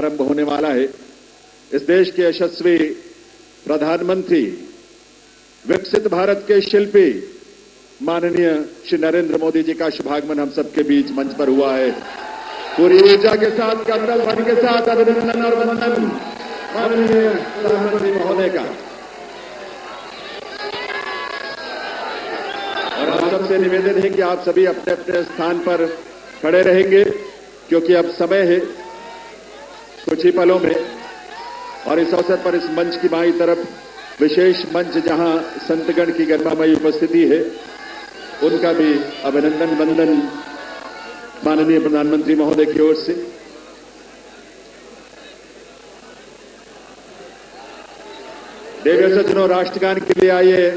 प्रारंभ होने वाला है। इस देश के यशस्वी प्रधानमंत्री, विकसित भारत के शिल्पी माननीय श्री नरेंद्र मोदी जी का शुभागमन हम सबके बीच मंच पर हुआ है। पूरी ऊर्जा के साथ, करतल ध्वनि के साथ अभिनंदन और वंदन माननीय प्रधानमंत्री महोदय का। और हम सबसे निवेदन है कि आप सभी अपने अपने स्थान पर खड़े रहेंगे, क्योंकि अब समय है कुछ ही पलों में। और इस अवसर पर इस मंच की बाईं तरफ विशेष मंच, जहां संतगण की गरिमामयी उपस्थिति है, उनका भी अभिनंदन वंदन माननीय प्रधानमंत्री महोदय की ओर से। देवी सज्जनों, राष्ट्रगान के लिए आइए,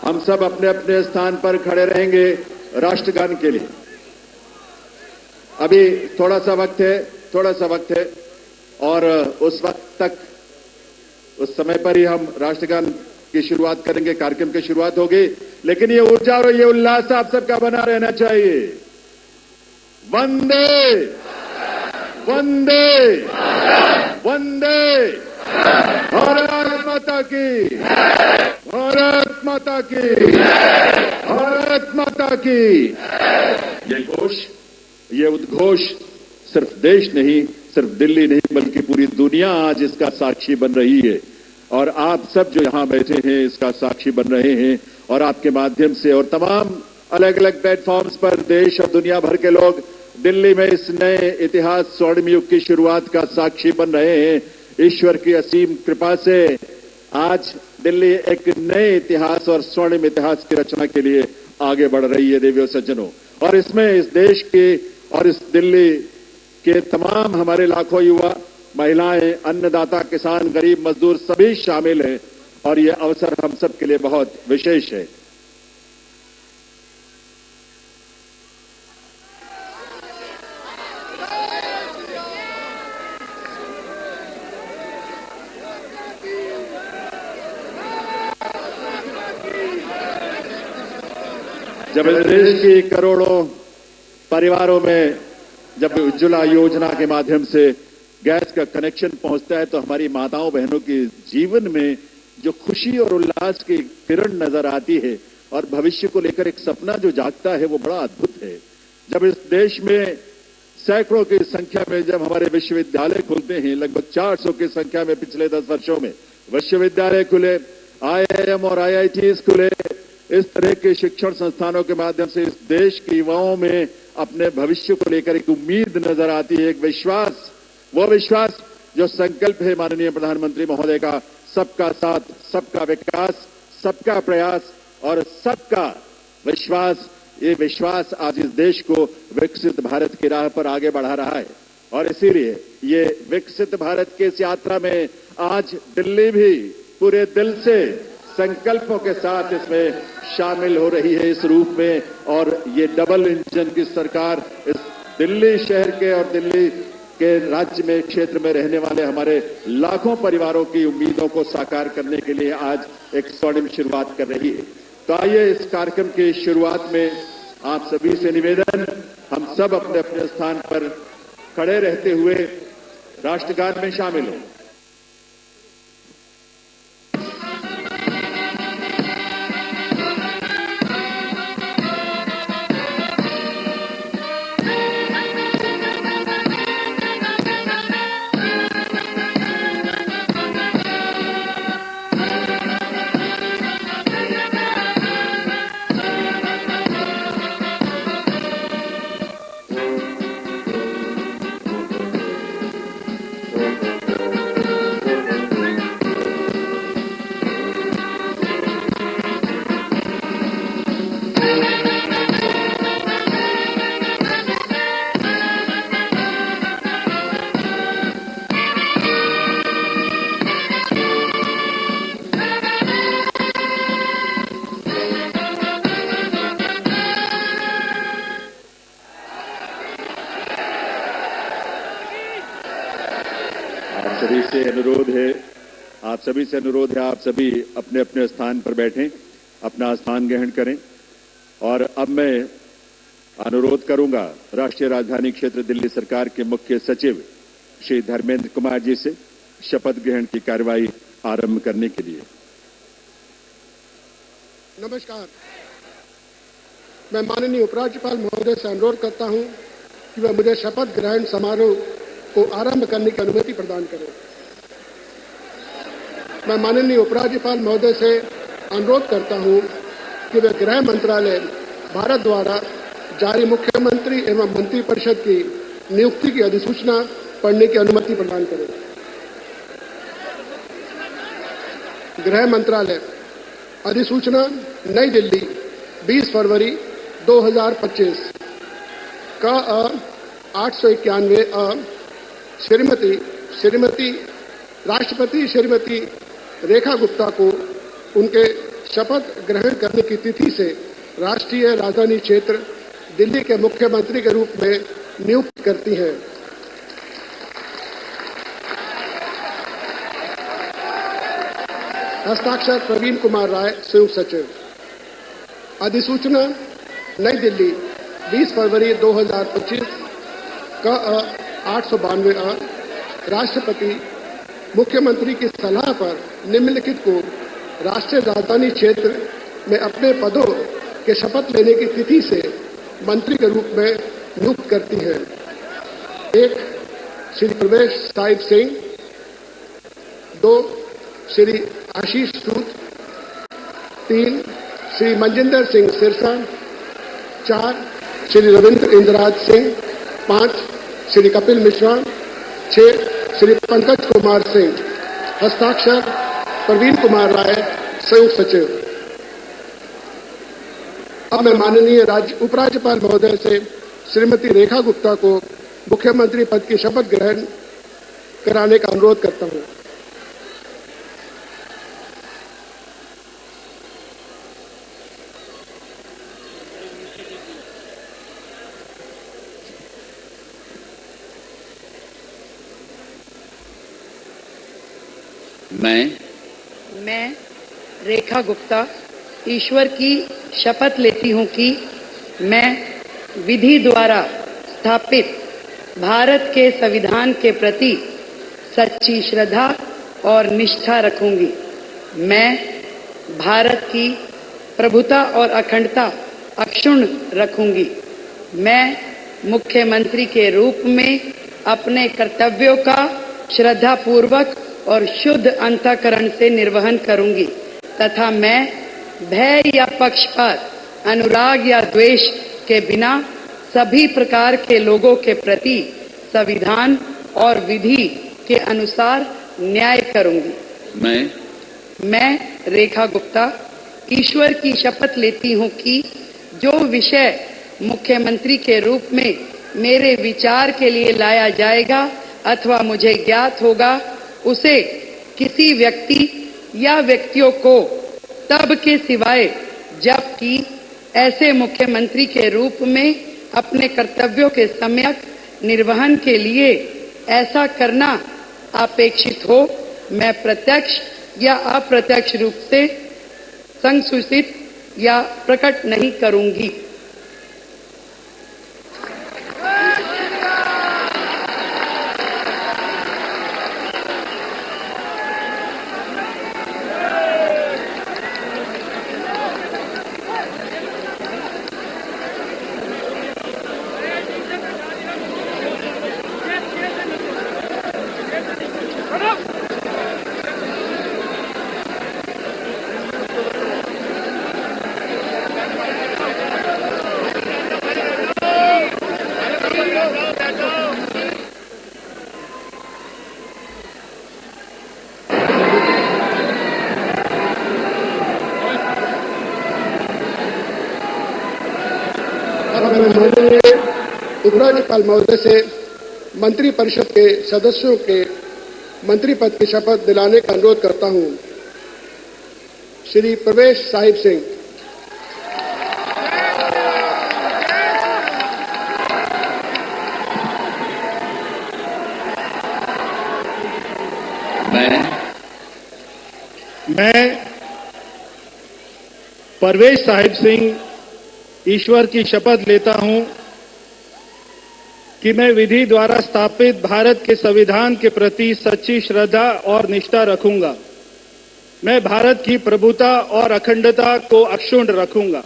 हम सब अपने अपने स्थान पर खड़े रहेंगे राष्ट्रगान के लिए। अभी थोड़ा सा वक्त है और उस वक्त तक, उस समय पर ही हम राष्ट्रगान की शुरुआत करेंगे, कार्यक्रम की शुरुआत होगी। लेकिन ये ऊर्जा और ये उल्लास आप सबका बना रहना चाहिए। वंदे वंदे वंदे, भारत माता की, भारत माता की, भारत माता की। ये उद्घोष सिर्फ देश नहीं, सिर्फ दिल्ली नहीं, बल्कि पूरी दुनिया आज इसका साक्षी बन रही है। और आप सब जो यहां बैठे हैं इसका साक्षी बन रहे हैं। और आपके माध्यम से और तमाम अलग अलग प्लेटफॉर्म्स पर देश और दुनिया भर के लोग दिल्ली में इस नए इतिहास, स्वर्णिम युग की शुरुआत का साक्षी बन रहे हैं। ईश्वर की असीम कृपा से आज दिल्ली एक नए इतिहास और स्वर्णिम इतिहास की रचना के लिए आगे बढ़ रही है देवियों सज्जनों। और इसमें इस देश के और इस दिल्ली के तमाम हमारे लाखों युवा, महिलाएं, अन्नदाता, किसान, गरीब, मजदूर सभी शामिल हैं। और ये अवसर हम सब के लिए बहुत विशेष है। जब इस देश की करोड़ों परिवारों में जब उज्ज्वला योजना के माध्यम से गैस का कनेक्शन पहुंचता है, तो हमारी माताओं बहनों के जीवन में जो खुशी और उल्लास की किरण नजर आती है और भविष्य को लेकर एक सपना जो जागता है, वो बड़ा अद्भुत है। जब इस देश में सैकड़ों की संख्या में जब हमारे विश्वविद्यालय खुलते हैं, लगभग 400 की संख्या में पिछले 10 वर्षों में विश्वविद्यालय खुले, IIM और IITs खुले, इस तरह के शिक्षण संस्थानों के माध्यम से इस देश के युवाओं में अपने भविष्य को लेकर एक उम्मीद नजर आती है, एक विश्वास। वो विश्वास जो संकल्प है माननीय प्रधानमंत्री महोदय का, सबका साथ, सबका विकास, सबका प्रयास और सबका विश्वास। ये विश्वास आज इस देश को विकसित भारत की राह पर आगे बढ़ा रहा है। और इसीलिए ये विकसित भारत की इस यात्रा में आज दिल्ली भी पूरे दिल से संकल्पों के साथ इसमें शामिल हो रही है इस रूप में। और ये डबल इंजन की सरकार इस दिल्ली शहर के और दिल्ली के राज्य में, क्षेत्र में रहने वाले हमारे लाखों परिवारों की उम्मीदों को साकार करने के लिए आज एक स्वर्णिम शुरुआत कर रही है। तो आइए इस कार्यक्रम की शुरुआत में आप सभी से निवेदन, हम सब अपने अपने स्थान पर खड़े रहते हुए राष्ट्रगान में शामिल हों। आप सभी से अनुरोध है, आप सभी अपने अपने स्थान पर बैठें, अपना स्थान ग्रहण करें। और अब मैं अनुरोध करूंगा राष्ट्रीय राजधानी क्षेत्र दिल्ली सरकार के मुख्य सचिव श्री धर्मेंद्र कुमार जी से शपथ ग्रहण की कार्यवाही आरंभ करने के लिए। नमस्कार। मैं माननीय उपराज्यपाल महोदय से अनुरोध करता हूं कि वह मुझे शपथ ग्रहण समारोह को आरंभ करने की अनुमति प्रदान करें। मैं माननीय उपराज्यपाल महोदय से अनुरोध करता हूं कि वे गृह मंत्रालय भारत द्वारा जारी मुख्यमंत्री एवं मंत्रिपरिषद की नियुक्ति की अधिसूचना पढ़ने की अनुमति प्रदान करें। गृह मंत्रालय अधिसूचना नई दिल्ली 20 फरवरी 2025 का 891 श्रीमती राष्ट्रपति श्रीमती रेखा गुप्ता को उनके शपथ ग्रहण करने की तिथि से राष्ट्रीय राजधानी क्षेत्र दिल्ली के मुख्यमंत्री के रूप में नियुक्त करती है। हस्ताक्षर प्रवीण कुमार राय, संयुक्त सचिव। अधिसूचना नई दिल्ली 20 फरवरी 2025 का 892 राष्ट्रपति मुख्यमंत्री की सलाह पर निम्नलिखित को राष्ट्रीय राजधानी क्षेत्र में अपने पदों के शपथ लेने की तिथि से मंत्री के रूप में नियुक्त करती है। 1 श्री प्रवेश साहिब सिंह, 2 श्री आशीष सूद, 3 श्री मनजिंदर सिंह सिरसा, 4 श्री रविंद्र इंद्रराज सिंह, 5 श्री कपिल मिश्रा, 6 श्री पंकज कुमार सिंह। हस्ताक्षर प्रवीण कुमार राय, संयुक्त सचिव। अब मैं माननीय उपराज्यपाल महोदय से श्रीमती रेखा गुप्ता को मुख्यमंत्री पद की शपथ ग्रहण कराने का अनुरोध करता हूं। मैं रेखा गुप्ता ईश्वर की शपथ लेती हूं कि मैं विधि द्वारा स्थापित भारत के संविधान के प्रति सच्ची श्रद्धा और निष्ठा रखूंगी। मैं भारत की प्रभुता और अखंडता अक्षुण्ण रखूंगी। मैं मुख्यमंत्री के रूप में अपने कर्तव्यों का श्रद्धापूर्वक और शुद्ध अंतःकरण से निर्वहन करूंगी तथा मैं भय या पक्षपात, अनुराग या द्वेष के बिना सभी प्रकार के लोगों के प्रति संविधान और विधि के अनुसार न्याय करूंगी। मैं रेखा गुप्ता ईश्वर की शपथ लेती हूं कि जो विषय मुख्यमंत्री के रूप में मेरे विचार के लिए लाया जाएगा अथवा मुझे ज्ञात होगा, उसे किसी व्यक्ति या व्यक्तियों को तब के सिवाय जबकि ऐसे मुख्यमंत्री के रूप में अपने कर्तव्यों के सम्यक निर्वहन के लिए ऐसा करना अपेक्षित हो, मैं प्रत्यक्ष या अप्रत्यक्ष रूप से संसूचित या प्रकट नहीं करूंगी। उपराज्यपाल महोदय से मंत्रिपरिषद के सदस्यों के मंत्री पद की शपथ दिलाने का अनुरोध करता हूं। श्री प्रवेश साहिब सिंह, मैं परवेश साहिब सिंह ईश्वर की शपथ लेता हूं कि मैं विधि द्वारा स्थापित भारत के संविधान के प्रति सच्ची श्रद्धा और निष्ठा रखूंगा। मैं भारत की प्रभुता और अखंडता को अक्षुण्ण रखूंगा।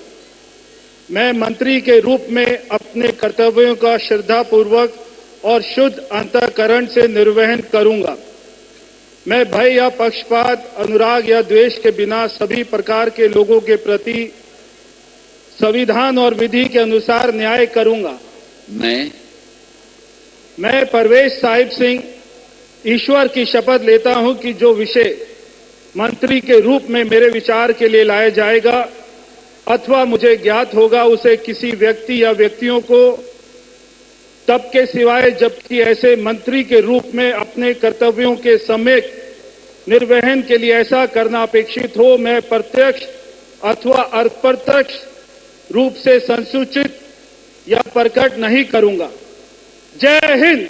मैं मंत्री के रूप में अपने कर्तव्यों का श्रद्धापूर्वक और शुद्ध अंतःकरण से निर्वहन करूंगा। मैं भय या पक्षपात, अनुराग या द्वेष के बिना सभी प्रकार के लोगों के प्रति संविधान और विधि के अनुसार न्याय करूंगा। मैं परवेश साहिब सिंह ईश्वर की शपथ लेता हूं कि जो विषय मंत्री के रूप में मेरे विचार के लिए लाया जाएगा अथवा मुझे ज्ञात होगा, उसे किसी व्यक्ति या व्यक्तियों को तब के सिवाय जबकि ऐसे मंत्री के रूप में अपने कर्तव्यों के सम्यक निर्वहन के लिए ऐसा करना अपेक्षित हो, मैं प्रत्यक्ष अथवा अप्रत्यक्ष रूप से संसूचित या प्रकट नहीं करूंगा। जय हिंद।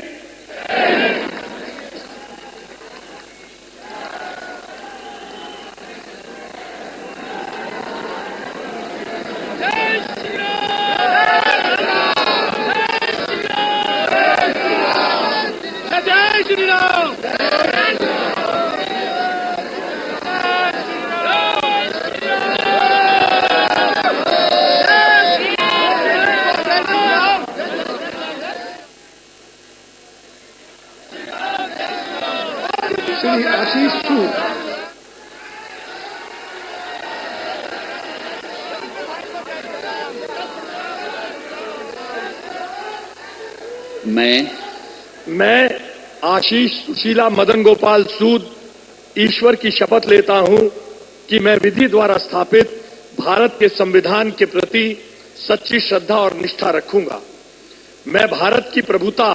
श्री आशीष सूद। मैं आशीष सुशीला मदन गोपाल सूद ईश्वर की शपथ लेता हूं कि मैं विधि द्वारा स्थापित भारत के संविधान के प्रति सच्ची श्रद्धा और निष्ठा रखूंगा। मैं भारत की प्रभुता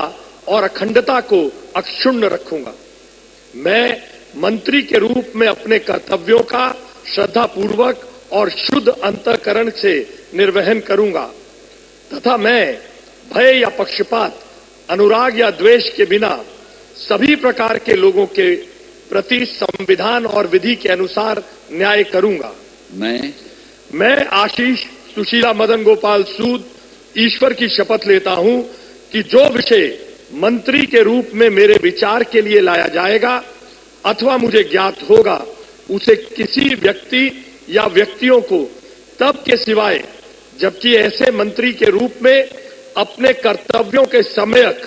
और अखंडता को अक्षुण्ण रखूंगा। मैं मंत्री के रूप में अपने कर्तव्यों का श्रद्धापूर्वक और शुद्ध अंतःकरण से निर्वहन करूंगा तथा मैं भय या पक्षपात, अनुराग या द्वेष के बिना सभी प्रकार के लोगों के प्रति संविधान और विधि के अनुसार न्याय करूंगा। मैं आशीष सुशीला मदन गोपाल सूद ईश्वर की शपथ लेता हूं कि जो विषय मंत्री के रूप में मेरे विचार के लिए लाया जाएगा अथवा मुझे ज्ञात होगा, उसे किसी व्यक्ति या व्यक्तियों को तब के सिवाय जबकि ऐसे मंत्री के रूप में अपने कर्तव्यों के सम्यक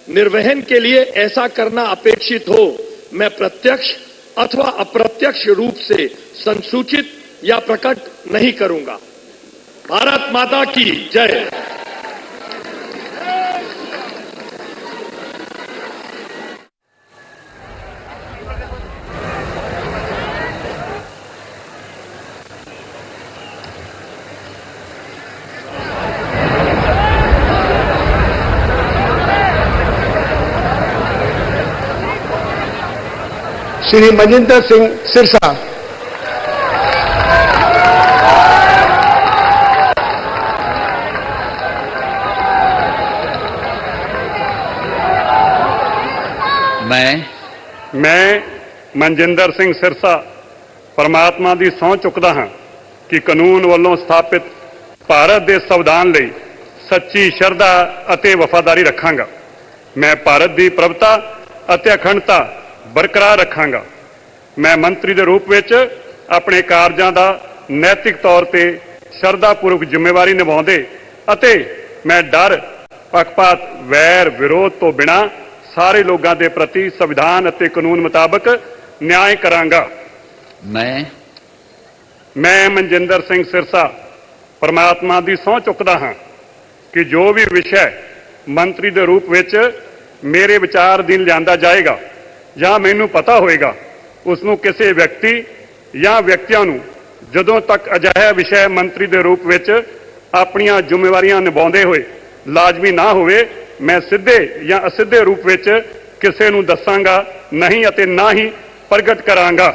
निर्वहन के लिए ऐसा करना अपेक्षित हो, मैं प्रत्यक्ष अथवा अप्रत्यक्ष रूप से संसूचित या प्रकट नहीं करूंगा। भारत माता की जय। श्री मजिंदर सिंह सिरसा। मैं मनजिंदर सिंह सिरसा परमात्मा ਦੀ ਸਹੁੰ ਚੁੱਕਦਾ ਹਾਂ ਕਿ ਕਾਨੂੰਨ ਵੱਲੋਂ ਸਥਾਪਿਤ ਭਾਰਤ ਦੇ ਸੰਵਿਧਾਨ ਲਈ ਸੱਚੀ ਸ਼ਰਧਾ ਅਤੇ ਵਫਾਦਾਰੀ ਰੱਖਾਂਗਾ। ਮੈਂ ਭਾਰਤ ਦੀ ਪ੍ਰਭੁਤਾ ਅਤੇ ਅਖੰਡਤਾ ਬਰਕਰਾਰ ਰੱਖਾਂਗਾ। ਮੈਂ ਮੰਤਰੀ ਦੇ ਰੂਪ ਵਿੱਚ ਆਪਣੇ ਕਾਰਜਾਂ ਦਾ ਨੈਤਿਕ ਤੌਰ ਤੇ ਸ਼ਰਧਾਪੂਰਵਕ ਜ਼ਿੰਮੇਵਾਰੀ ਨਿਭਾਉਂਦੇ ਅਤੇ ਮੈਂ ਡਰ, ਪੱਖਪਾਤ, ਵੈਰ, ਵਿਰੋਧ ਤੋਂ ਬਿਨਾਂ ਸਾਰੇ ਲੋਕਾਂ ਦੇ ਪ੍ਰਤੀ ਸੰਵਿਧਾਨ ਅਤੇ ਕਾਨੂੰਨ ਮੁਤਾਬਕ ਨਿਆਂ ਕਰਾਂਗਾ। ਮੈਂ ਮਨਜਿੰਦਰ ਸਿੰਘ ਸਿਰਸਾ ਪਰਮਾਤਮਾ ਦੀ ਸਹੁੰ ਚੁੱਕਦਾ ਹਾਂ ਕਿ ਜੋ ਵੀ ਵਿਸ਼ਾ ਮੰਤਰੀ ਦੇ ਰੂਪ ਵਿੱਚ ਮੇਰੇ ਵਿਚਾਰ ਅਧੀਨ ਲਿਆਂਦਾ ਜਾਏਗਾ ਜਾਂ ਮੈਨੂੰ ਪਤਾ ਹੋਏਗਾ, ਉਸ ਨੂੰ ਕਿਸੇ ਵਿਅਕਤੀ ਜਾਂ ਵਿਅਕਤੀਆਂ ਨੂੰ ਜਦੋਂ ਤੱਕ ਅਜਿਹਾ ਵਿਸ਼ਾ ਮੰਤਰੀ ਦੇ ਰੂਪ ਵਿੱਚ ਆਪਣੀਆਂ ਜ਼ਿੰਮੇਵਾਰੀਆਂ ਨਿਭਾਉਂਦੇ ਹੋਏ ਲਾਜ਼ਮੀ ਨਾ ਹੋਵੇ, ਮੈਂ ਸਿੱਧੇ ਜਾਂ ਅਸਿੱਧੇ ਰੂਪ ਵਿੱਚ ਕਿਸੇ ਨੂੰ ਦੱਸਾਂਗਾ ਨਹੀਂ ਅਤੇ ਨਾ ਹੀ ਪ੍ਰਗਟ ਕਰਾਂਗਾ।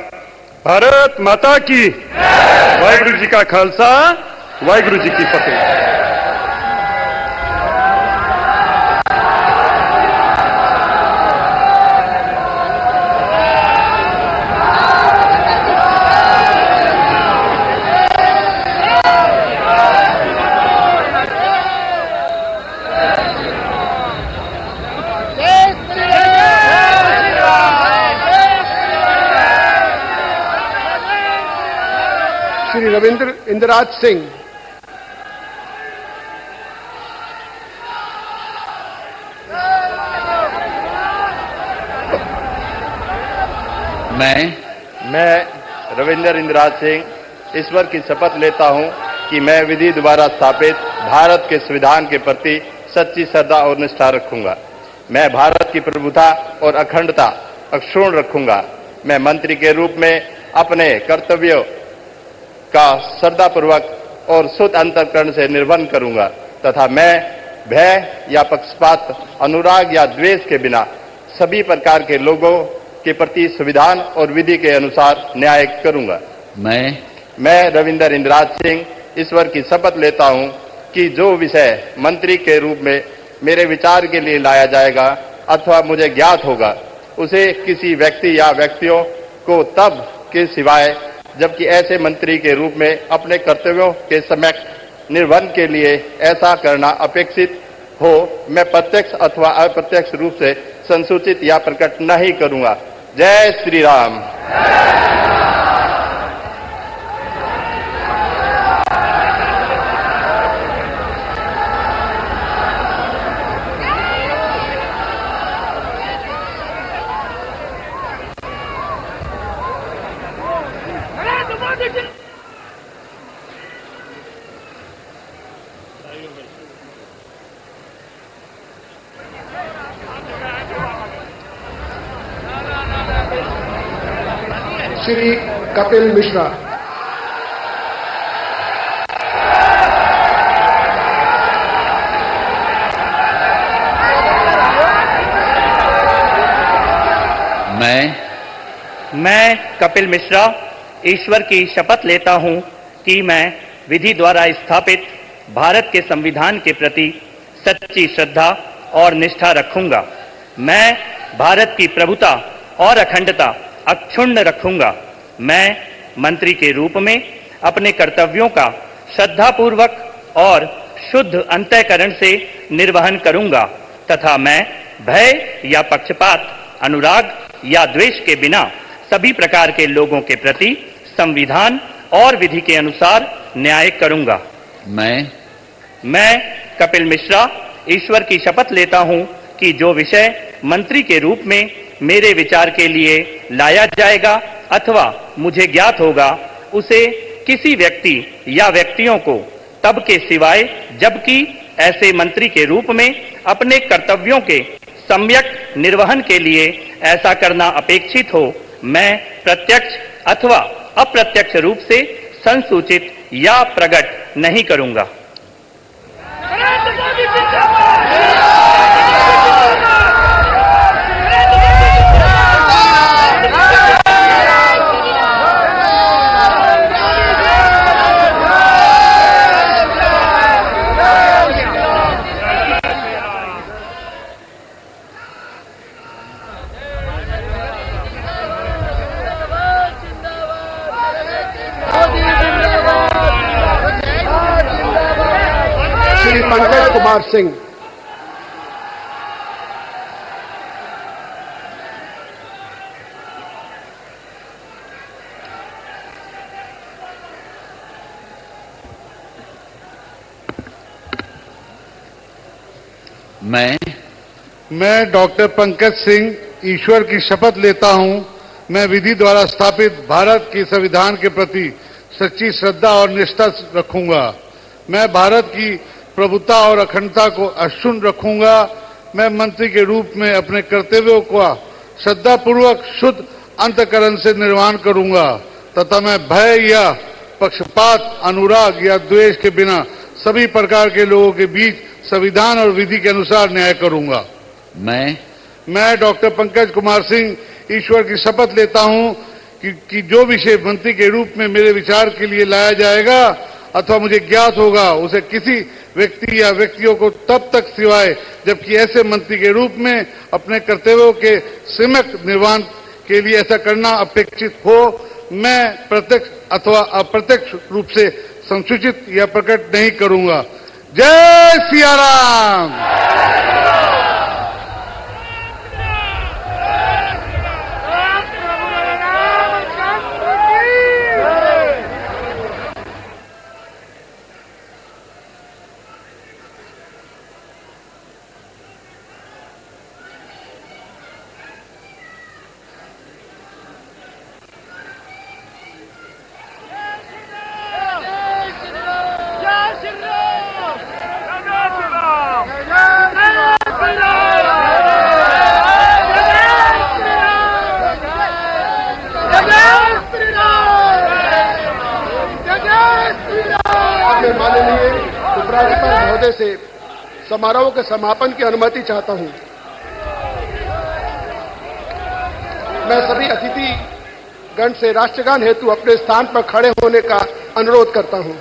ਭਾਰਤ ਮਾਤਾ ਕੀ ਵਾਹਿਗੁਰੂ ਜੀ ਕਾ ਖਾਲਸਾ, ਵਾਹਿਗੁਰੂ ਜੀ ਕੀ ਫਤਿਹ। श्री रविंद्र इंद्राज सिंह। मैं रविंद्र इंद्राज सिंह ईश्वर की शपथ लेता हूं कि मैं विधि द्वारा स्थापित भारत के संविधान के प्रति सच्ची श्रद्धा और निष्ठा रखूंगा। मैं भारत की प्रभुता और अखंडता अक्षुण्ण रखूंगा। मैं मंत्री के रूप में अपने कर्तव्यों का श्रद्धापूर्वक और शुद्ध अंतःकरण से निर्वहन करूंगा तथा मैं भय या पक्षपात, अनुराग या द्वेष के बिना सभी प्रकार के लोगों के प्रति संविधान और विधि के अनुसार न्याय करूंगा। मैं रविंद्र इंद्राज सिंह ईश्वर की शपथ लेता हूं कि जो विषय मंत्री के रूप में मेरे विचार के लिए लाया जाएगा अथवा मुझे ज्ञात होगा, उसे किसी व्यक्ति या व्यक्तियों को तब के सिवाय जबकि ऐसे मंत्री के रूप में अपने कर्तव्यों के सम्यक निर्वहन के लिए ऐसा करना अपेक्षित हो, मैं प्रत्यक्ष अथवा अप्रत्यक्ष रूप से संसूचित या प्रकट नहीं करूंगा। जय श्री राम। श्री कपिल मिश्रा। मैं कपिल मिश्रा ईश्वर की शपथ लेता हूं कि मैं विधि द्वारा स्थापित भारत के संविधान के प्रति सच्ची श्रद्धा और निष्ठा रखूंगा। मैं भारत की प्रभुता और अखंडता अक्षुण्ण रखूंगा। मैं मंत्री के रूप में अपने कर्तव्यों का श्रद्धापूर्वक और शुद्ध अंतःकरण से निर्वहन करूंगा तथा मैं भय या पक्षपात, अनुराग या द्वेष के बिना सभी प्रकार के लोगों के प्रति संविधान और विधि के अनुसार न्याय करूंगा। मैं कपिल मिश्रा ईश्वर की शपथ लेता हूं कि जो विषय मंत्री के रूप में मेरे विचार के लिए लाया जाएगा अथवा मुझे ज्ञात होगा, उसे किसी व्यक्ति या व्यक्तियों को तब के सिवाय जबकि ऐसे मंत्री के रूप में अपने कर्तव्यों के सम्यक निर्वहन के लिए ऐसा करना अपेक्षित हो, मैं प्रत्यक्ष अथवा अप्रत्यक्ष रूप से संसूचित या प्रकट नहीं करूंगा। श्री पंकज कुमार सिंह। मैं डॉक्टर पंकज सिंह ईश्वर की शपथ लेता हूं, मैं विधि द्वारा स्थापित भारत के संविधान के प्रति सच्ची श्रद्धा और निष्ठा रखूंगा। मैं भारत की प्रभुता और अखंडता को अक्षुण्ण रखूंगा। मैं मंत्री के रूप में अपने कर्तव्यों का श्रद्धापूर्वक शुद्ध अंतःकरण से निर्वहन करूंगा तथा मैं भय या पक्षपात, अनुराग या द्वेष के बिना सभी प्रकार के लोगों के बीच संविधान और विधि के अनुसार न्याय करूंगा। मैं डॉक्टर पंकज कुमार सिंह ईश्वर की शपथ लेता हूं कि जो विषय मंत्री के रूप में मेरे विचार के लिए लाया जाएगा अथवा मुझे ज्ञात होगा, उसे किसी व्यक्ति या व्यक्तियों को तब तक सिवाय जबकि ऐसे मंत्री के रूप में अपने कर्तव्यों के सम्यक निर्वहन के लिए ऐसा करना अपेक्षित हो, मैं प्रत्यक्ष अथवा अप्रत्यक्ष रूप से संसूचित या प्रकट नहीं करूंगा। जय सिया राम। इशारे से समारोह के समापन की अनुमति चाहता हूं। मैं सभी अतिथि गण से राष्ट्रगान हेतु अपने स्थान पर खड़े होने का अनुरोध करता हूं।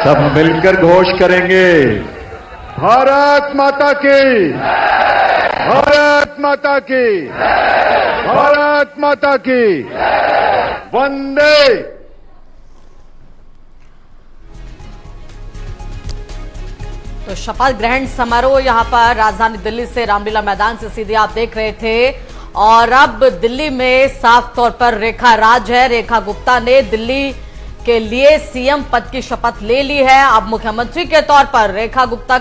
सब मिलकर घोष करेंगे, भारत माता की, भारत माता की, भारत माता की, वंदे। तो शपथ ग्रहण समारोह यहां पर राजधानी दिल्ली से रामलीला मैदान से सीधे आप देख रहे थे। और अब दिल्ली में साफ तौर पर रेखा राज है। रेखा गुप्ता ने दिल्ली के लिए सीएम पद की शपथ ले ली है। अब मुख्यमंत्री के तौर पर रेखा गुप्ता